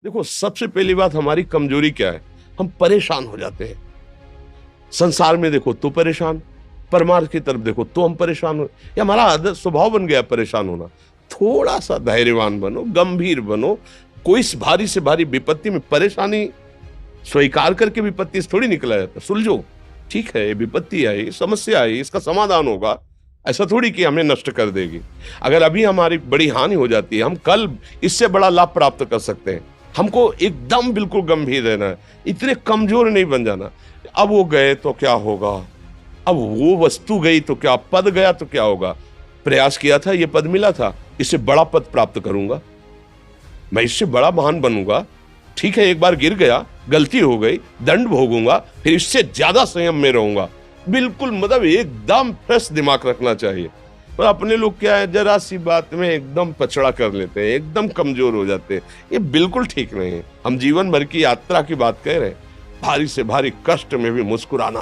देखो, सबसे पहली बात हमारी कमजोरी क्या है? हम परेशान हो जाते हैं। संसार में देखो तो परेशान, परमार्थ की तरफ देखो तो हम परेशान हो। ये हमारा आदत स्वभाव बन गया परेशान होना। थोड़ा सा धैर्यवान बनो, गंभीर बनो। कोई इस भारी से भारी विपत्ति में परेशानी स्वीकार करके विपत्ति से थोड़ी निकला जाता। सुलझो, ठीक है, ये विपत्ति आई, समस्या आई, इसका समाधान होगा। ऐसा थोड़ी कि हमें नष्ट कर देगी। अगर अभी हमारी बड़ी हानि हो जाती है, हम कल इससे बड़ा लाभ प्राप्त कर सकते हैं। हमको एकदम बिल्कुल गंभीर रहना है, इतने कमजोर नहीं बन जाना। अब वो गए तो क्या होगा, अब वो वस्तु गई तो क्या, पद गया तो क्या होगा। प्रयास किया था, ये पद मिला था, इससे बड़ा पद प्राप्त करूंगा, मैं इससे बड़ा महान बनूंगा। ठीक है, एक बार गिर गया, गलती हो गई, दंड भोगूंगा, फिर इससे ज्यादा संयम में रहूंगा। बिल्कुल मतलब एकदम फ्रेश दिमाग रखना चाहिए। और अपने लोग क्या है, जरा सी बात में एकदम पछड़ा कर लेते हैं, एकदम कमजोर हो जाते हैं। ये बिल्कुल ठीक नहीं है। हम जीवन भर की यात्रा की बात कह रहे हैं, भारी से भारी कष्ट में भी मुस्कुराना,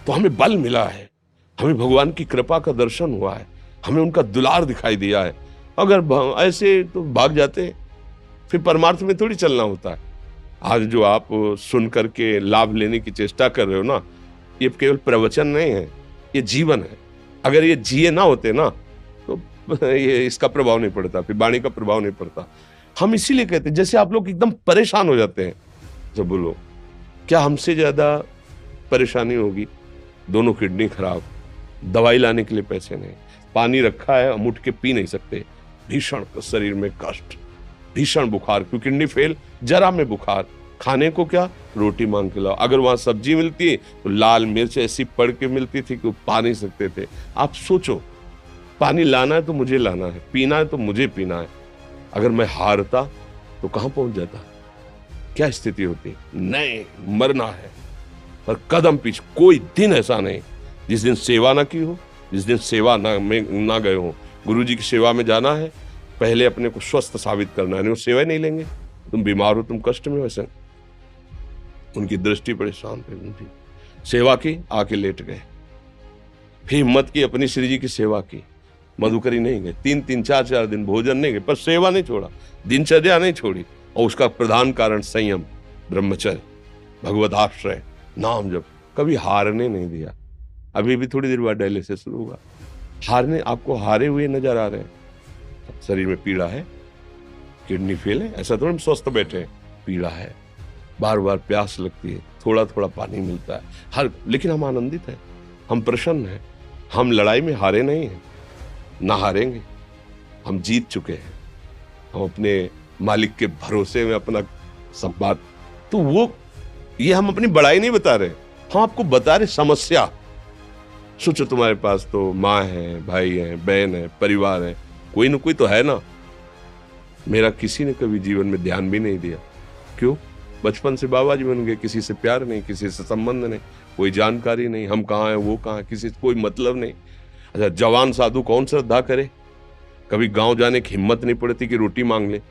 तो हमें बल मिला है, हमें भगवान की कृपा का दर्शन हुआ है, हमें उनका दुलार दिखाई दिया है। अगर ऐसे तो भाग जाते, फिर परमार्थ में थोड़ी चलना होता है। आज जो आप सुन करके लाभ लेने की चेष्टा कर रहे हो ना, ये केवल प्रवचन नहीं है, ये जीवन है। अगर ये जिए ना होते ना, तो ये इसका प्रभाव नहीं पड़ता, फिर वाणी का प्रभाव नहीं पड़ता। हम इसीलिए कहते हैं, जैसे आप लोग एकदम परेशान हो जाते हैं जब बोलो, क्या हमसे ज्यादा परेशानी होगी? दोनों किडनी खराब, दवाई लाने के लिए पैसे नहीं, पानी रखा है हम उठ के पी नहीं सकते, भीषण शरीर में कष्ट, भीषण बुखार, क्योंकि किडनी फेल, जरा में बुखार, खाने को क्या, रोटी मांग के लाओ। अगर वहां सब्जी मिलती है तो लाल मिर्च ऐसी पड़ के मिलती थी कि वो पा नहीं सकते थे। आप सोचो, पानी लाना है तो मुझे लाना है, पीना है तो मुझे पीना है। अगर मैं हारता तो कहां पहुंच जाता, क्या स्थिति होती? नहीं, मरना है, पर कदम पीछे। कोई दिन ऐसा नहीं जिस दिन सेवा ना की हो, जिस दिन सेवा ना गए हो। गुरु जी की सेवा में जाना है, पहले अपने को स्वस्थ साबित करना है, नहीं वो सेवा नहीं लेंगे। तुम बीमार हो, तुम कष्ट में हो, ऐसे उनकी दृष्टि परेशान थे, उनकी सेवा की, आके लेट गए। फिर हिम्मत की, अपनी श्री जी की सेवा की, मधुकरी नहीं गए, 3-3 4-4 दिन भोजन नहीं गए, पर सेवा नहीं छोड़ा, दिनचर्या नहीं छोड़ी। और उसका प्रधान कारण संयम, ब्रह्मचर्य, भगवत आश्रय, नाम जप, कभी हारने नहीं दिया। अभी भी थोड़ी देर बाद डायलिसिस शुरू हुआ। हारने, आपको हारे हुए नजर आ रहे हैं? शरीर में पीड़ा है, किडनी फेल है, ऐसा थोड़ा हम स्वस्थ बैठे हैं, पीड़ा है, बार बार प्यास लगती है, थोड़ा थोड़ा पानी मिलता है, लेकिन हम आनंदित हैं, हम प्रसन्न हैं। हम लड़ाई में हारे नहीं हैं, ना हारेंगे, हम जीत चुके हैं। हम अपने मालिक के भरोसे में अपना सब बात, तो वो ये हम अपनी बड़ाई नहीं बता रहे, हम आपको बता रहे समस्या। सोचो, तुम्हारे पास तो माँ है, भाई है, बहन है, परिवार है, कोई ना कोई तो है ना। मेरा किसी ने कभी जीवन में ध्यान भी नहीं दिया। क्यों? बचपन से बाबा जी बन गए, किसी से प्यार नहीं, किसी से संबंध नहीं, कोई जानकारी नहीं, हम कहाँ हैं, वो कहाँ है, किसी से कोई मतलब नहीं। अच्छा, जवान साधु कौन श्रद्धा करे? कभी गांव जाने की हिम्मत नहीं पड़ती कि रोटी मांग ले,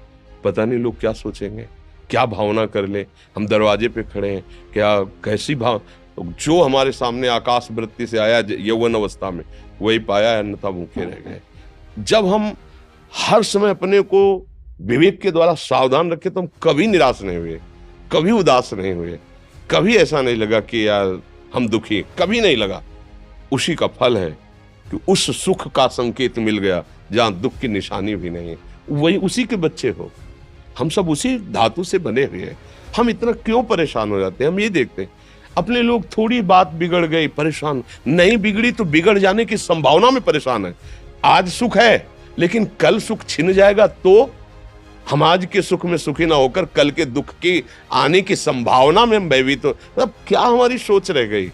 पता नहीं लोग क्या सोचेंगे, क्या भावना कर ले। हम दरवाजे पे खड़े हैं, क्या कैसी भाव, तो जो हमारे सामने आकाश वृत्ति से आया यौवन अवस्था में, वही पाया, अन्यथा भूखे रह गए। जब हम हर समय अपने को विवेक के द्वारा सावधान रखे, तो हम कभी निराश नहीं हुए, कभी उदास नहीं हुए, कभी ऐसा नहीं लगा कि यार हम दुखी, कभी नहीं लगा। उसी का फल है कि उस सुख का संकेत मिल गया जहां दुख की निशानी भी नहीं है। वही उसी के बच्चे हो, हम सब उसी धातु से बने हुए हैं। हम इतना क्यों परेशान हो जाते हैं? हम ये देखते हैं, अपने लोग थोड़ी बात बिगड़ गई परेशान, नहीं बिगड़ी तो बिगड़ जाने की संभावना में परेशान है। आज सुख है, लेकिन कल सुख छिन जाएगा तो हम आज के सुख में सुखी ना होकर कल के दुख की आने की संभावना में हम भयभीत हो। मतलब क्या हमारी सोच रह गई?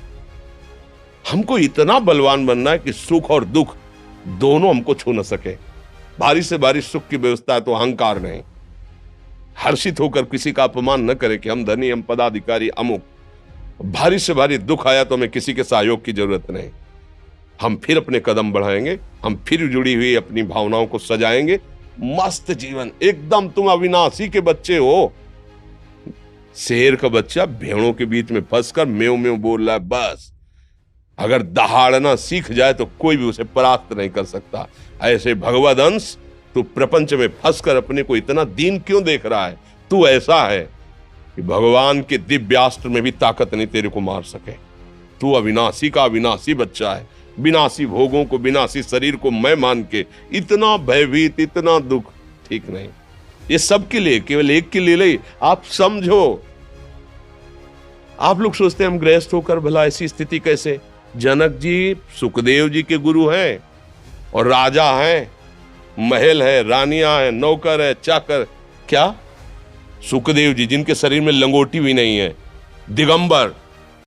हमको इतना बलवान बनना है कि सुख और दुख दोनों हमको छू न सके। भारी से भारी सुख की व्यवस्था है तो अहंकार नहीं, हर्षित होकर किसी का अपमान न करे कि हम धनी, हम पदाधिकारी, अमुक। भारी से भारी दुख आया तो हमें किसी के सहयोग की जरूरत नहीं, हम फिर अपने कदम बढ़ाएंगे, हम फिर जुड़ी हुई अपनी भावनाओं को सजाएंगे। मस्त जीवन एकदम। तुम अविनाशी के बच्चे हो। शेर का बच्चा भेड़ों के बीच में फंसकर म्यों म्यों बोल रहा है, बस अगर दहाड़ना सीख जाए तो कोई भी उसे परास्त नहीं कर सकता। ऐसे भगवद अंश, तू प्रपंच में फंसकर अपने को इतना दीन क्यों देख रहा है? तू ऐसा है कि भगवान के दिव्यास्त्र में भी ताकत नहीं तेरे को मार सके। तू अविनाशी का अविनाशी बच्चा है, विनाशी भोगों को, विनाशी शरीर को मैं मान के इतना भयभीत, इतना दुख ठीक नहीं। ये सबके लिए, केवल एक के लिए नहीं। आप समझो, आप लोग सोचते हैं हम गृहस्थ होकर भला ऐसी स्थिति कैसे। जनक जी सुखदेव जी के गुरु हैं और राजा हैं, महल है, रानियां हैं, नौकर है, चाकर। क्या सुखदेव जी जिनके शरीर में लंगोटी भी नहीं है, दिगंबर,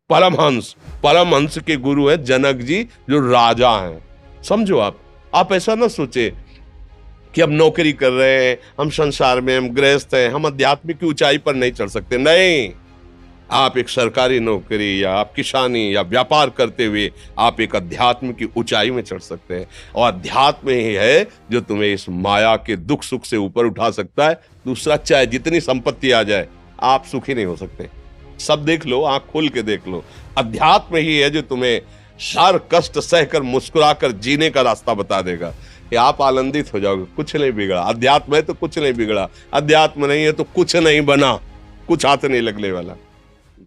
परमहंस के गुरु हैं जनक जी जो राजा हैं। समझो आप ऐसा ना सोचे कि हम नौकरी कर रहे हैं, हम संसार में, हम गृहस्थ हैं, हम आध्यात्मिक की ऊंचाई पर नहीं चढ़ सकते। नहीं, आप एक सरकारी नौकरी या आप किसानी या व्यापार करते हुए आप एक अध्यात्म की ऊंचाई में चढ़ सकते हैं। और अध्यात्म ही है जो तुम्हें इस माया के दुख सुख से ऊपर उठा सकता है। दूसरा, चाहे जितनी संपत्ति आ जाए, आप सुखी नहीं हो सकते। सब देख लो, आंख खोल के देख लो, अध्यात्म ही है जो तुम्हें हर कष्ट सहकर मुस्कुराकर जीने का रास्ता बता देगा कि आप आनंदित हो जाओगे। कुछ नहीं बिगड़ा। अध्यात्म है तो कुछ नहीं बिगड़ा, अध्यात्म नहीं है तो कुछ नहीं बना, कुछ हाथ नहीं लगने वाला।